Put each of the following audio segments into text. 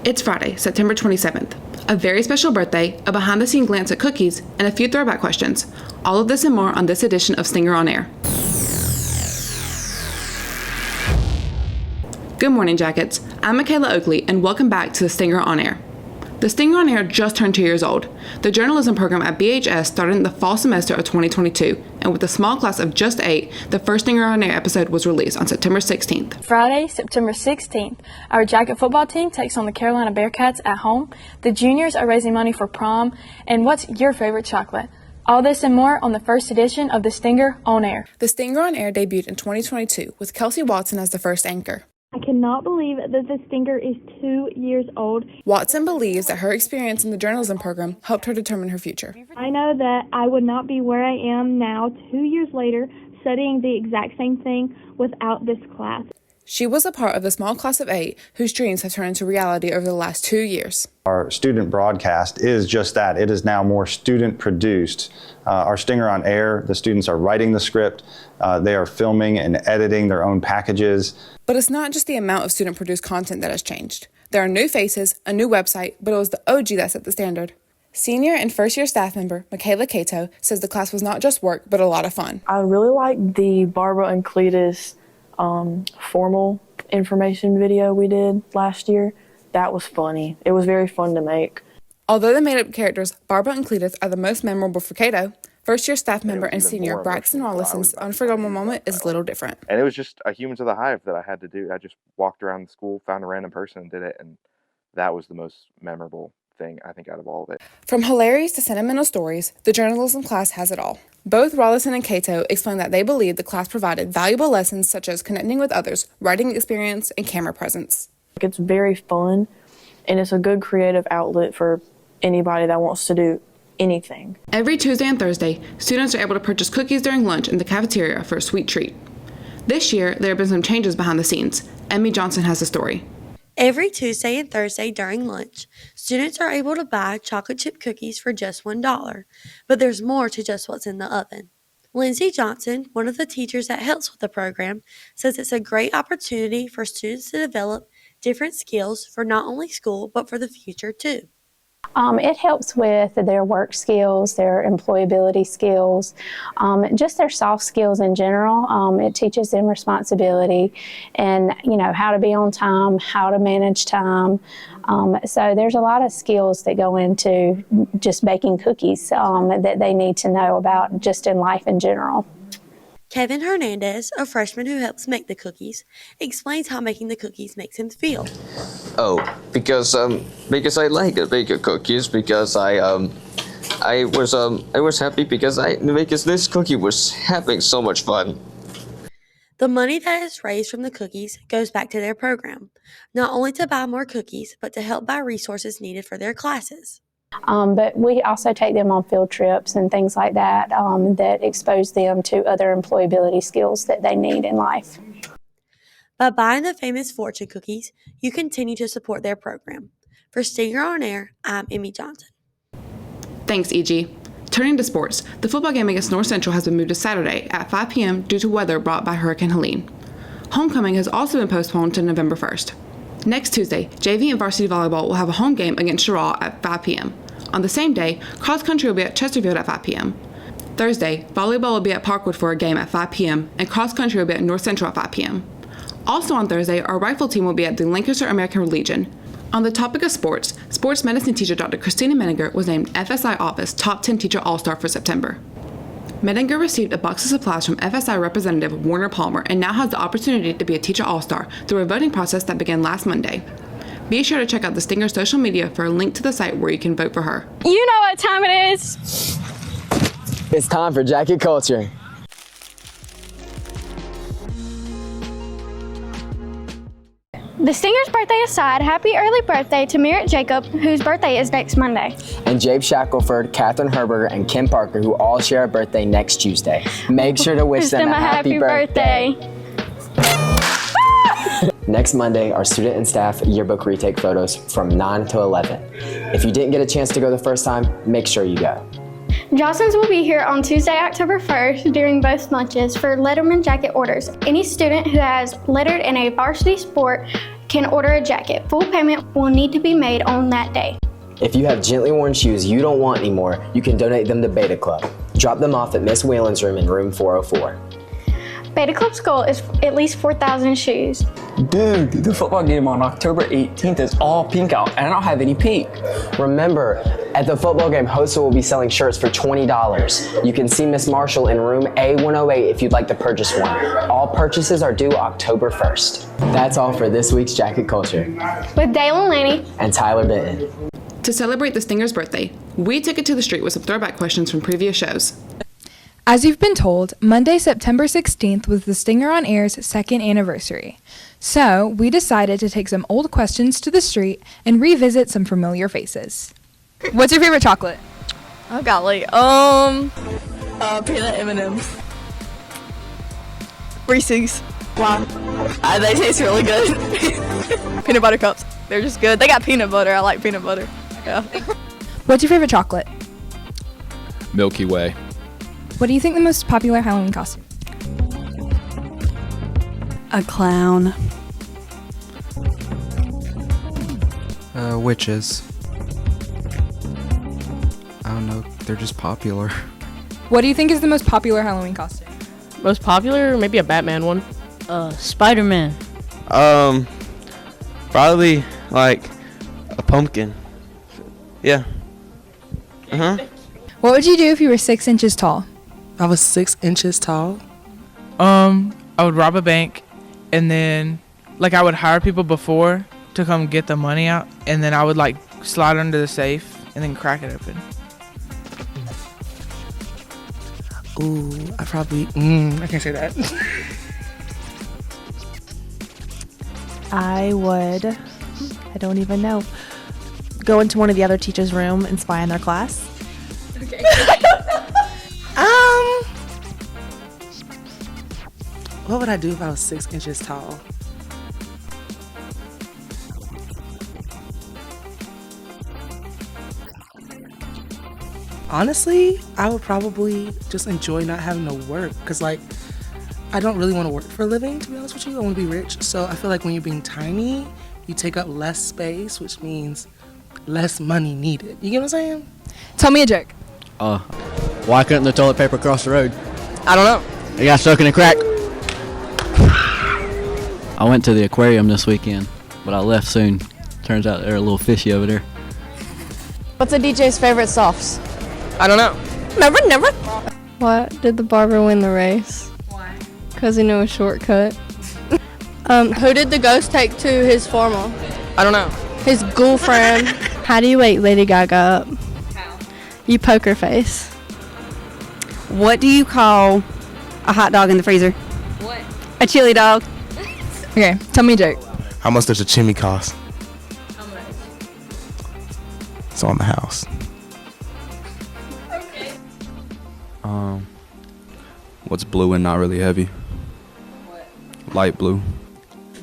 It's Friday, September 27th. A very special birthday, a behind-the-scenes glance at cookies, and a few throwback questions. All of this and more on this edition of Stinger on Air. Good morning, Jackets. I'm Michaela Oakley, and welcome back to the Stinger on Air. The Stinger on Air just turned 2 years old. The journalism program at BHS started in the fall semester of 2022, and with a small class of just 8, the first Stinger on Air episode was released on September 16th. Friday, September 16th, our Jacket football team takes on the Carolina Bearcats at home. The juniors are raising money for prom. And what's your favorite chocolate? All this and more on the first edition of the Stinger on Air. The Stinger on Air debuted in 2022 with Kelsey Watson as the first anchor. I cannot believe that the Stinger is 2 years old. Watson believes that her experience in the journalism program helped her determine her future. I know that I would not be where I am now 2 years later studying the exact same thing without this class. She was a part of the small class of 8 whose dreams have turned into reality over the last 2 years. Our student broadcast is just that. It is now more student produced. Our Stinger on Air, the students are writing the script. They are filming and editing their own packages. But it's not just the amount of student-produced content that has changed. There are new faces, a new website, but it was the OG that set the standard. Senior and first-year staff member Michaela Cato says the class was not just work, but a lot of fun. I really liked the Barbara and Cletus formal information video we did last year. That was funny. It was very fun to make. Although the made-up characters, Barbara and Cletus, are the most memorable for Cato, first-year staff member and senior Braxton Rollison's unforgettable moment is a little different. And it was just a Humans of the Hive that I had to do. I just walked around the school, found a random person and did it, and that was the most memorable thing, I think, out of all of it. From hilarious to sentimental stories, the journalism class has it all. Both Rollison and Cato explain that they believe the class provided valuable lessons such as connecting with others, writing experience, and camera presence. It's very fun, and it's a good creative outlet for anybody that wants to do anything. Every Tuesday and Thursday, students are able to purchase cookies during lunch in the cafeteria for a sweet treat. This year, there have been some changes behind the scenes. Emmy Johnson has the story. Every Tuesday and Thursday during lunch, students are able to buy chocolate chip cookies for just $1, but there's more to just what's in the oven. Lindsay Johnson, one of the teachers that helps with the program, says it's a great opportunity for students to develop different skills for not only school, but for the future too. It helps with their work skills, their employability skills, just their soft skills in general. It teaches them responsibility and, how to be on time, how to manage time. So there's a lot of skills that go into just baking cookies that they need to know about just in life in general. Kevin Hernandez, a freshman who helps make the cookies, explains how making the cookies makes him feel. Oh, because I like to bake cookies because I was happy because this cookie was having so much fun. The money that is raised from the cookies goes back to their program, not only to buy more cookies, but to help buy resources needed for their classes. But we also take them on field trips and things like that that expose them to other employability skills that they need in life. By buying the famous Fortune cookies, you continue to support their program. For Stinger on Air, I'm Emmy Johnson. Thanks, E.G. Turning to sports, the football game against North Central has been moved to Saturday at 5 p.m. due to weather brought by Hurricane Helene. Homecoming has also been postponed to November 1st. Next Tuesday, JV and varsity volleyball will have a home game against Sherrall at 5 p.m. On the same day, cross country will be at Chesterfield at 5 p.m. Thursday, volleyball will be at Parkwood for a game at 5 p.m. and cross country will be at North Central at 5 p.m. Also on Thursday, our rifle team will be at the Lancaster American Legion. On the topic of sports medicine teacher Dr. Christina Menninger was named FSI Office Top 10 Teacher All-Star for September. Menninger received a box of supplies from FSI Representative Warner Palmer and now has the opportunity to be a Teacher All-Star through a voting process that began last Monday. Be sure to check out the Stinger social media for a link to the site where you can vote for her. You know what time it is. It's time for Jacket Culture. The Stinger's birthday aside, happy early birthday to Merritt Jacob, whose birthday is next Monday. And Jabe Shackelford, Catherine Herberger, and Kim Parker, who all share a birthday next Tuesday. Make sure to wish them a happy birthday. Next Monday, our student and staff yearbook retake photos from 9 to 11. If you didn't get a chance to go the first time, make sure you go. Jostens will be here on Tuesday, October 1st during both lunches for Letterman jacket orders. Any student who has lettered in a varsity sport can order a jacket. Full payment will need to be made on that day. If you have gently worn shoes you don't want anymore, you can donate them to Beta Club. Drop them off at Miss Whalen's room in room 404. Beta Club's goal is at least 4,000 shoes. Dude, the football game on October 18th is all pink out, and I don't have any pink. Remember, at the football game, Hosa will be selling shirts for $20. You can see Miss Marshall in room A108 if you'd like to purchase one. All purchases are due October 1st. That's all for this week's Jacket Culture. With Dalen Laney And Tyler Benton. To celebrate the Stinger's birthday, we took it to the street with some throwback questions from previous shows. As you've been told, Monday, September 16th was the Stinger on Air's second anniversary. So, we decided to take some old questions to the street and revisit some familiar faces. What's your favorite chocolate? Oh golly, peanut M&Ms. Reese's. Wow, they taste really good. Peanut butter cups, they're just good. They got peanut butter. I like peanut butter. Yeah. What's your favorite chocolate? Milky Way. What do you think the most popular Halloween costume? A clown. Witches. I don't know, they're just popular. What do you think is the most popular Halloween costume? Most popular? Maybe a Batman one. Spider-Man. Probably like a pumpkin. Yeah. What would you do if you were 6 inches tall? I was 6 inches tall. I would rob a bank, and then I would hire people before to come get the money out, and then I would slide under the safe and then crack it open. Ooh, I probably I can't say that. I would, I don't even know, go into one of the other teachers' room and spy on their class. Okay. What would I do if I was 6 inches tall? Honestly, I would probably just enjoy not having to work, because I don't really want to work for a living, to be honest with you. I want to be rich. So I feel like when you're being tiny, you take up less space, which means less money needed. You get what I'm saying? Tell me a joke. Why couldn't the toilet paper cross the road? I don't know. It got stuck in a crack. I went to the aquarium this weekend, but I left soon. Turns out they're a little fishy over there. What's a DJ's favorite softs? I don't know. Never. Why did the barber win the race? Why? Because he knew a shortcut. Who did the ghost take to his formal? I don't know. His girlfriend. How do you wake Lady Gaga up? How? You poker face. What do you call a hot dog in the freezer? What? A chili dog. Okay, tell me a joke. How much does a chimney cost? How much? It's on the house. Okay. What's blue and not really heavy? What? Light blue.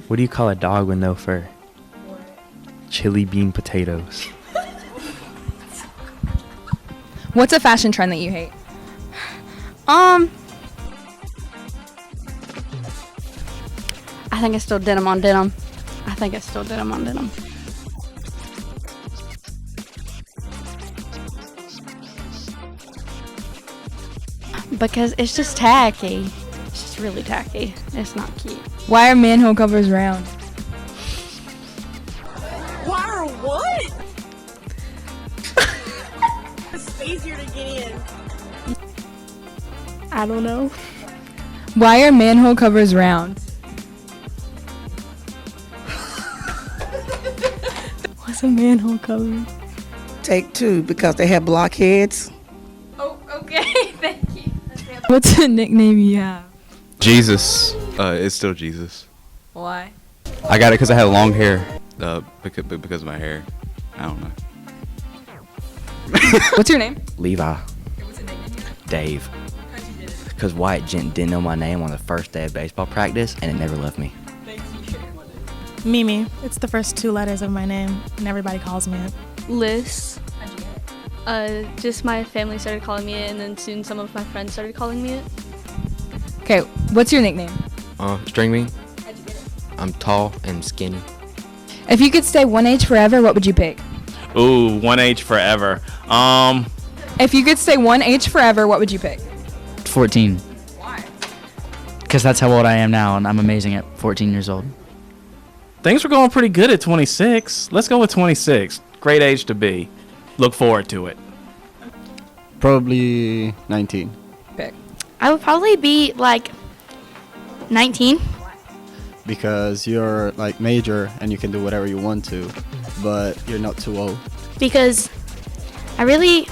What do you call a dog with no fur? What? Chili bean potatoes. What's a fashion trend that you hate? I think it's still denim on denim. Because it's just tacky. It's just really tacky. It's not cute. Why are manhole covers round? Why are what? It's easier to get in. I don't know. Why are manhole covers round? What's a manhole cover? Take 2, because they have blockheads. Oh, okay. Thank you. What's a nickname you have? Jesus. It's still Jesus. Why? I got it because I had long hair. Because of my hair. I don't know. What's your name? Levi. What's a nickname you have? Dave. How'd you get it? Because Wyatt Gent didn't know my name on the first day of baseball practice, and it never left me. Thank you. Mimi. It's the first 2 letters of my name, and everybody calls me it. Liz. How'd you get it? Just my family started calling me it, and then soon some of my friends started calling me it. Okay, what's your nickname? String bean. How'd you get it? I'm tall and skinny. If you could stay one age forever, what would you pick? Ooh, one age forever. If you could stay one age forever, what would you pick? 14. Why? Because that's how old I am now, and I'm amazing at 14 years old. Things were going pretty good at 26. Let's go with 26. Great age to be. Look forward to it. Probably 19. Pick. I would probably be like 19. Because you're like major and you can do whatever you want to, but you're not too old. Because I really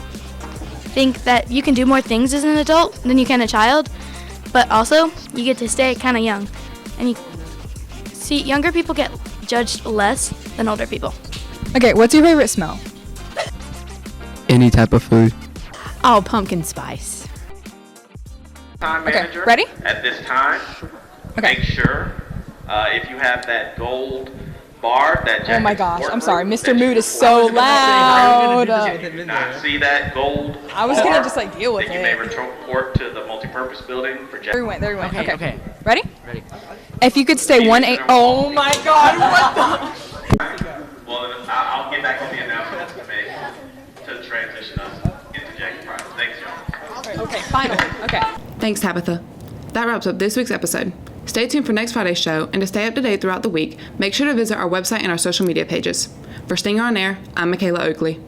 think that you can do more things as an adult than you can a child, but also you get to stay kind of young. And you see, younger people get judged less than older people. Okay, what's your favorite smell? Any type of food. Oh, pumpkin spice. Time Okay, manager, ready? At this time, Okay. make sure if you have that gold bar, that Oh my jacket gosh, support I'm sorry. group, Mr. that Mood you is so report. loud. If you do not see that gold I was bar, gonna just like deal with then you may it. report to the multipurpose building for jacket. There we went, there we went. Okay, Okay. okay. Ready? Ready. If you could stay one age. Oh my god, what Well, then I'll get back on the announcements to make to transition us into Jackie Pride. Thanks, y'all. the? Okay, finally. Okay. Thanks, Tabitha. That wraps up this week's episode. Stay tuned for next Friday's show, and to stay up to date throughout the week, make sure to visit our website and our social media pages. For Stinger on Air, I'm Michaela Oakley.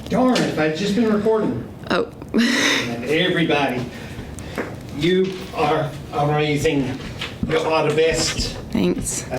Darn it, I've just been recording. Oh. And everybody, you are amazing. You are the best. Thanks.